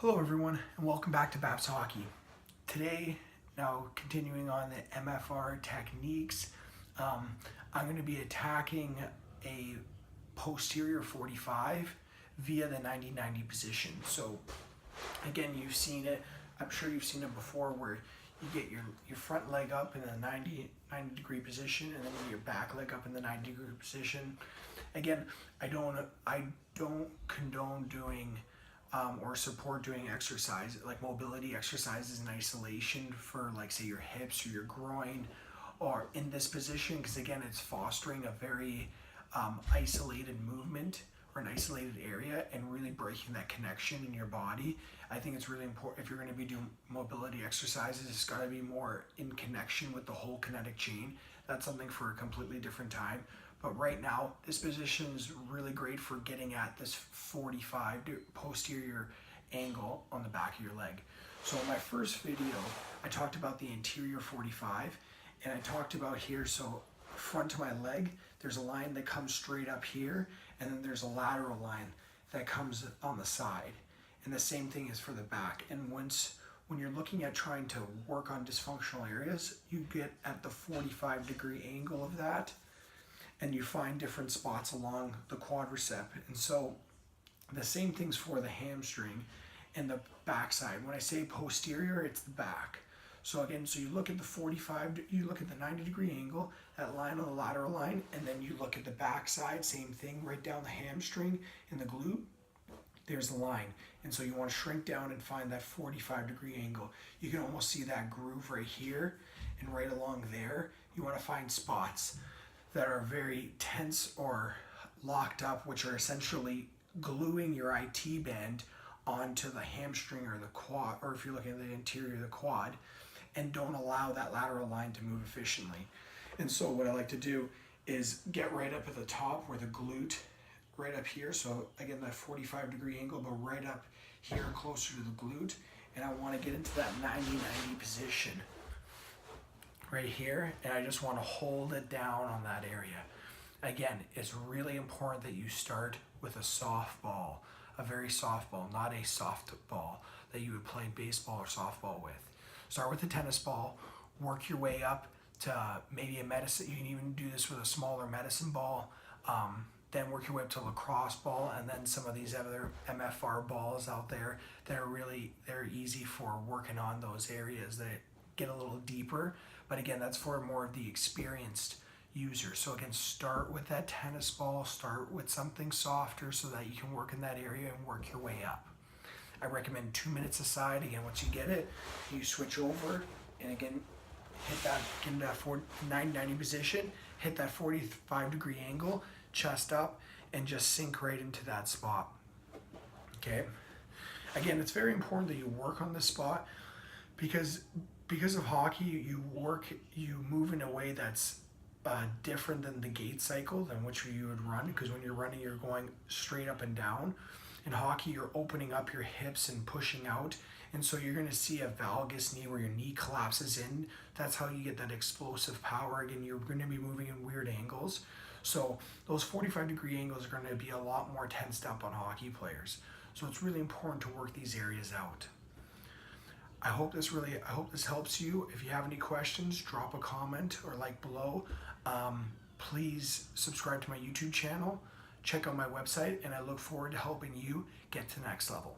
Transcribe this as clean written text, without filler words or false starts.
Hello everyone and welcome back to Babs Hockey. Today, now continuing on the MFR techniques, I'm going to be attacking a posterior 45 via the 90-90 position. So again, you've seen it, I'm sure you've seen it before, where you get your front leg up in a 90 degree position and then your back leg up in the 90 degree position. Again, I don't condone doing or support doing exercise like mobility exercises in isolation for, like, say, your hips or your groin or in this position, because again, it's fostering a very isolated movement or an isolated area and really breaking that connection in your body. I think it's really important if you're going to be doing mobility exercises, it's got to be more in connection with the whole kinetic chain. That's something for a completely different time. But right now, this position is really great for getting at this 45 posterior angle on the back of your leg. So in my first video, I talked about the anterior 45, and I talked about here, so front to my leg, there's a line that comes straight up here, and then there's a lateral line that comes on the side. And the same thing is for the back. And when you're looking at trying to work on dysfunctional areas, you get at the 45-degree angle of that, and you find different spots along the quadricep. And so the same thing's for the hamstring and the backside. When I say posterior, it's the back. So again, so you look at the 45, you look at the 90-degree angle, that line on the lateral line, and then you look at the backside, same thing, right down the hamstring and the glute, there's the line. And so you want to shrink down and find that 45-degree angle. You can almost see that groove right here and right along there. You want to find spots that are very tense or locked up, which are essentially gluing your IT band onto the hamstring or the quad, or if you're looking at the interior of the quad, and don't allow that lateral line to move efficiently. And so what I like to do is get right up at the top where the glute, right up here, so again that 45-degree angle, but right up here closer to the glute, and I want to get into that 90-90 position right here, and I just want to hold it down on that area. Again, it's really important that you start with a soft ball, a very soft ball, not a soft ball that you would play baseball or softball with. Start with a tennis ball, work your way up to maybe a medicine. You can even do this with a smaller medicine ball. Then work your way up to a lacrosse ball, and then some of these other MFR balls out there that are they're easy for working on those areas that get a little deeper. But again, that's for more of the experienced user. So again, start with that tennis ball, start with something softer so that you can work in that area and work your way up. I recommend 2 minutes aside. Again, once you get it, you switch over and again, get in that 90 position, hit that 45-degree angle, chest up, and just sink right into that spot. Okay. Again, it's very important that you work on this spot because of hockey, you move in a way that's different than the gait cycle than which you would run, because when you're running, you're going straight up and down. In hockey, you're opening up your hips and pushing out, and so you're going to see a valgus knee where your knee collapses in. That's how you get that explosive power. Again, you're going to be moving in weird angles. So those 45-degree angles are going to be a lot more tensed up on hockey players. So it's really important to work these areas out. I hope this helps you. If you have any questions, drop a comment or like below. Please subscribe to my YouTube channel, check out my website, and I look forward to helping you get to the next level.